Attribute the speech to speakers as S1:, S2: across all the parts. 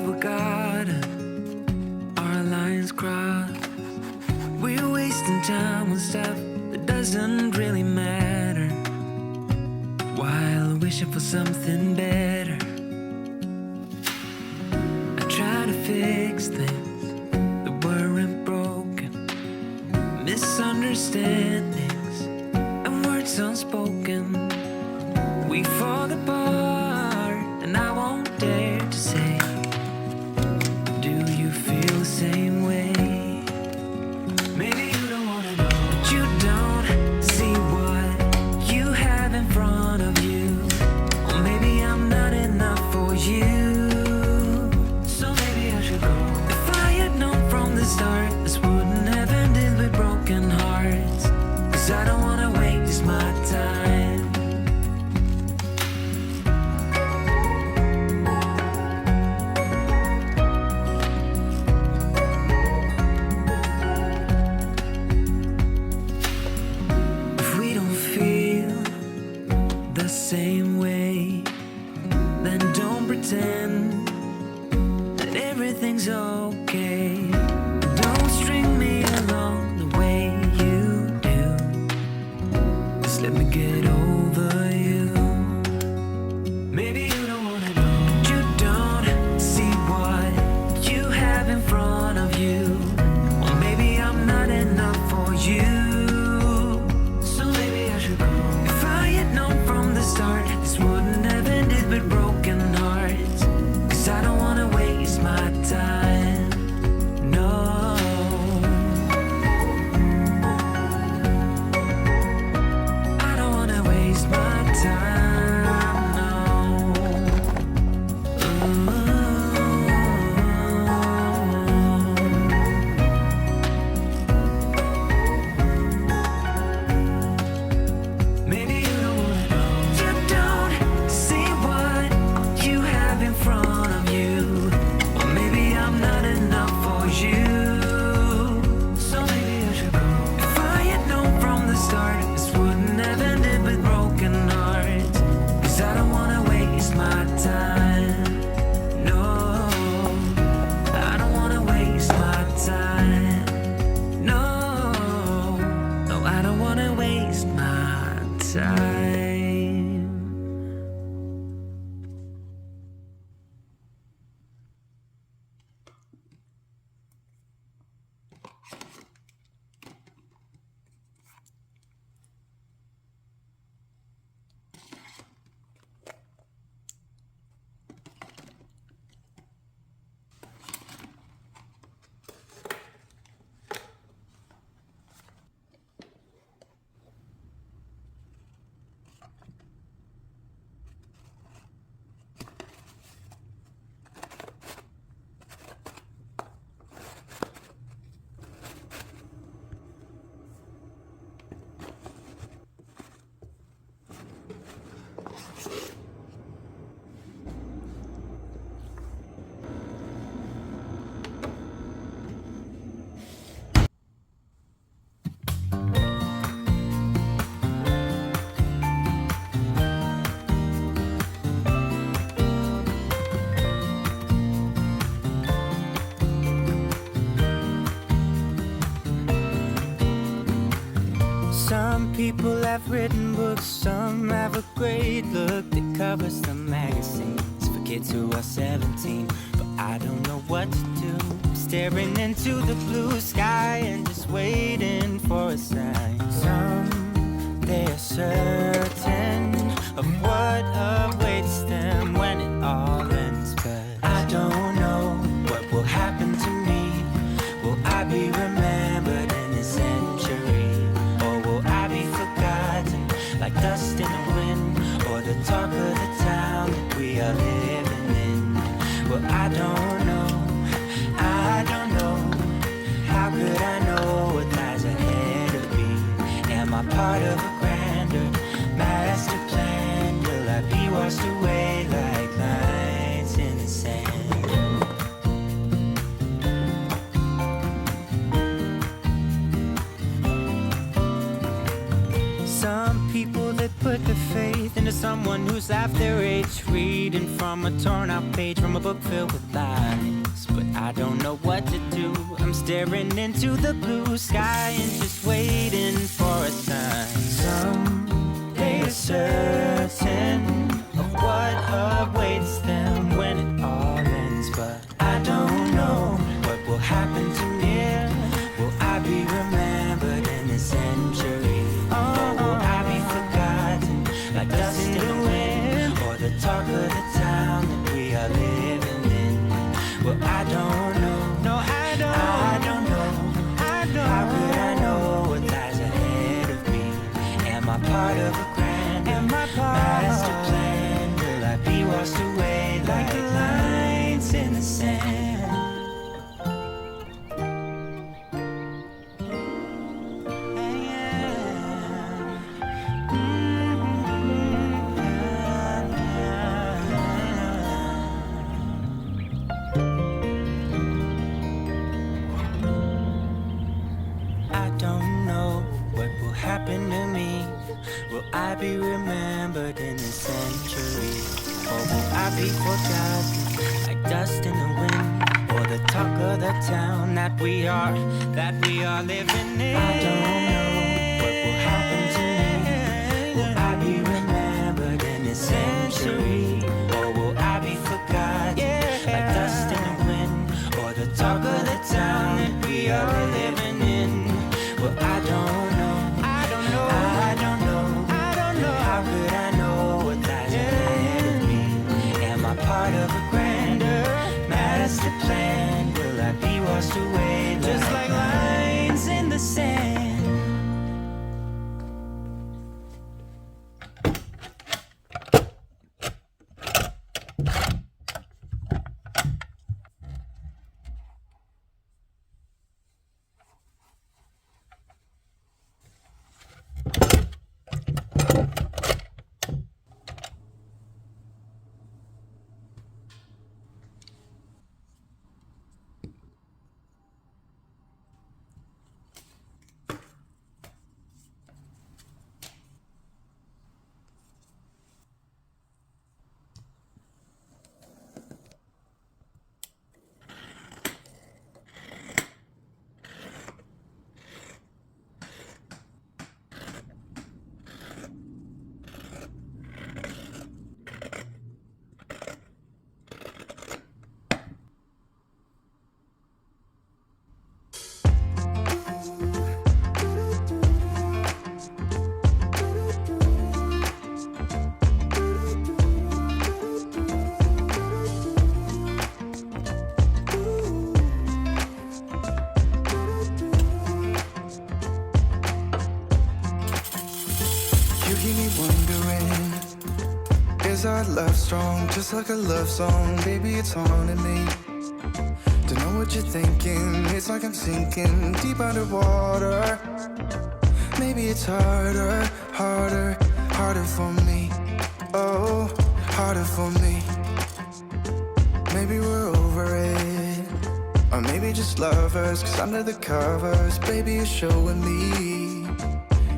S1: forgotten our lines crossed. We're wasting time on stuff that doesn't really matter, while wishing for something better. I try to fix things that weren't broken, misunderstandings and words unspoken. We fall apart and I won't dare to say, do you feel the same way? Maybe you don't wanna know, but you don't see what you have in front of you. Or maybe I'm not enough for you, so maybe I should go. If I had known from the start, this wouldn't have ended with broken hearts. Cause I don't wanna waste my time. Same way, then don't pretend that everything's okay. Don't string me along the way you do. Just let me get over you. Maybe you don't wanna know, but you don't see what you have in front of you. Or maybe I'm not enough for you, so maybe I should go. If I had known from the start, this wouldn't have ended with broken hearts. Cause I don't wanna waste my time, no. I don't wanna waste my time, no. Maybe you don't wanna know, you don't see what you have in front of you. Or maybe I'm not enough for you, so maybe I should go. If I had known from the start, this wouldn't have ended with broken hearts. Cause I don't wanna waste my time, no. I don't wanna waste my time, no. No, I don't wanna waste my time.
S2: Some people have written books, some have a great look that covers the magazines for kids who are 17. But I don't know what to do. I'm staring into the blue sky and just waiting for a sign. Some, they are certain of what awaits them when it all ends. But I don't know what will happen to me. Will I be remembered in a century? Like dust in the wind, or the talk of the town that we are living in. Well, I don't know, I don't know. How could I know what lies ahead of me? Am I part of a grander master plan? Will I be washed away like lines in the sand? Some people that put their faith into some someone who's half their age, reading from a torn out page from a book filled with lies. But I don't know what to do. I'm staring into the blue sky and just waiting for a sign. Someday is certain of what awaits them when it all ends. But I don't know what will happen to me. Will I be remembered in a century? Or will I be forgotten like dust in the wind? Or the talk of the town that we are living in? Well, I don't know. No, I don't know. How could I know what lies ahead of me? Am I part of a grander master plan? Will I be washed away like lines in the sand? Happen to me? Will I be remembered in a century? Or will I be forgotten like dust in the wind? Or the talk of the town that we are living in? I don't know what will happen to me. Will I be remembered in a century? Or will I be forgotten like dust in the wind? Or the talk of the town that we are living in? Well, I don't know. How could I know what lies ahead of me? Am I part of a grander master plan? Will I be washed away just like lines in the sand?
S3: Is our love strong, just like a love song? Baby, it's haunting me. Don't know what you're thinking. It's like I'm sinking deep underwater. Maybe it's harder for me. Oh, harder for me. Maybe we're over it, or maybe just lovers. 'Cause under the covers, baby, you're showing me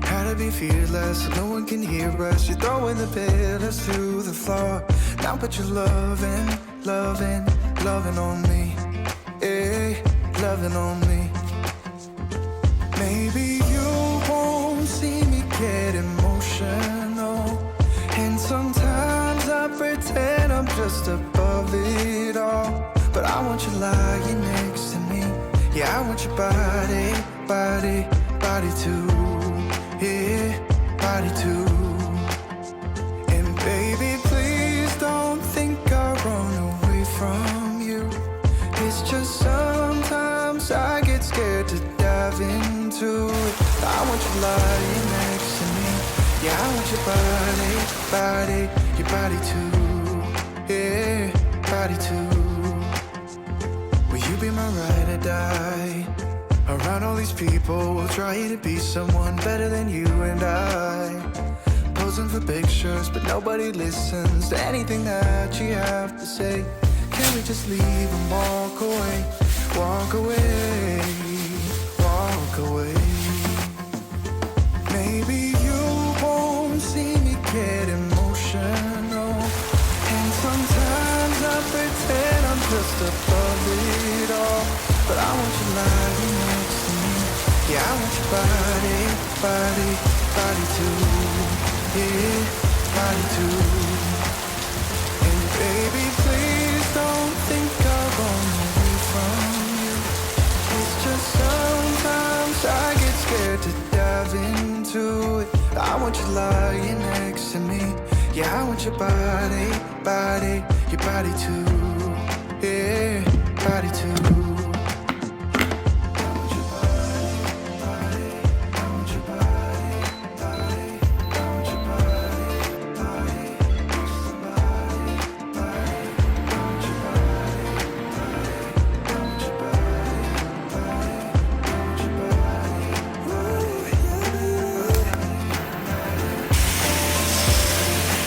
S3: how to be fearless so no one can hear us. You're throwing the pillars to the floor. Now put your loving on me. Yeah, loving on me. Maybe you won't see me get emotional, and sometimes I pretend I'm just above it all. But I want you lying next to me. Yeah, I want your body too. Yeah, body too. And baby, please don't think I run away from you. It's just sometimes I get scared to dive into it. I want you lying next to me. Yeah, I want your body too. Yeah, body too. Will you be my ride or die? Around all these people, we'll try to be someone better than you and I. Posing for pictures, but nobody listens to anything that you have to say. Can we just leave and walk away? Walk away, walk away. Maybe you won't see me get emotional, Yeah, I want your body, body, body too. Yeah, body too. And baby, please don't think I'll run away from you. It's just sometimes I get scared to dive into it. I want you lying next to me. Yeah, I want your body, body, your body too. Yeah, body too.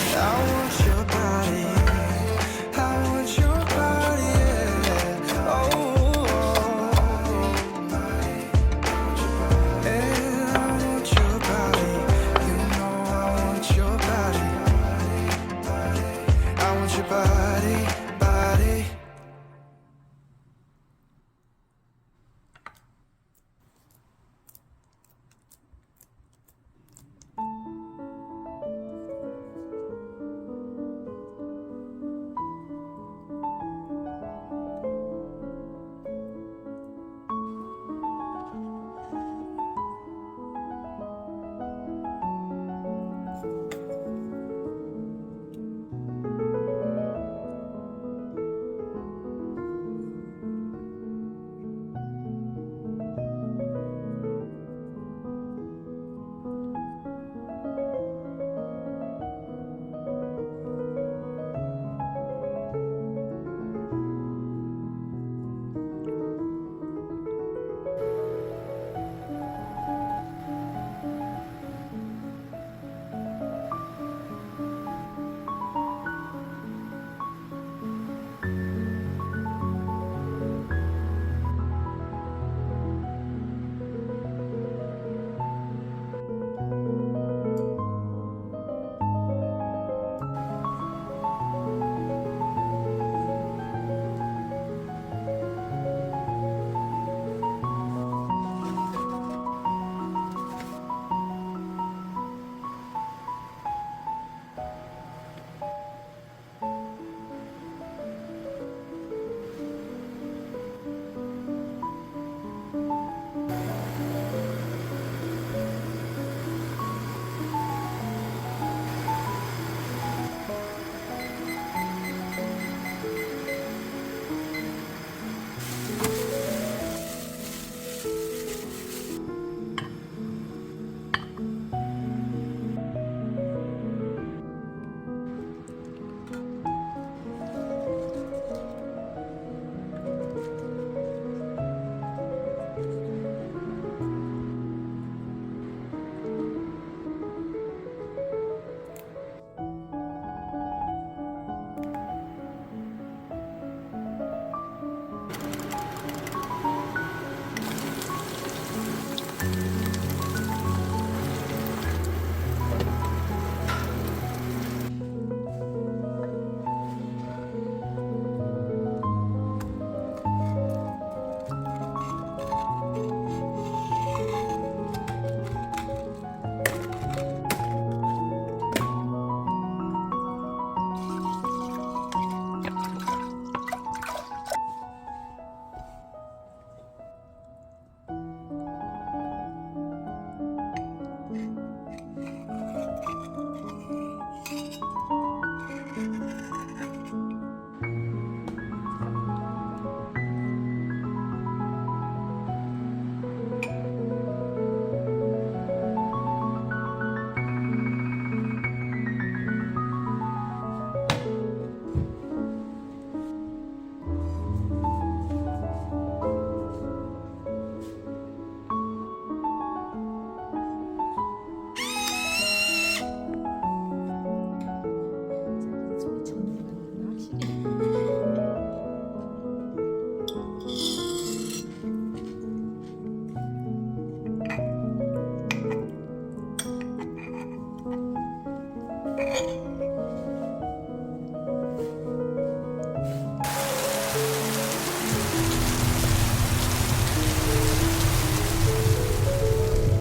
S3: I want your body. I want your body. Yeah. Oh, yeah, I want your body. You know I want your body. I want your body, body.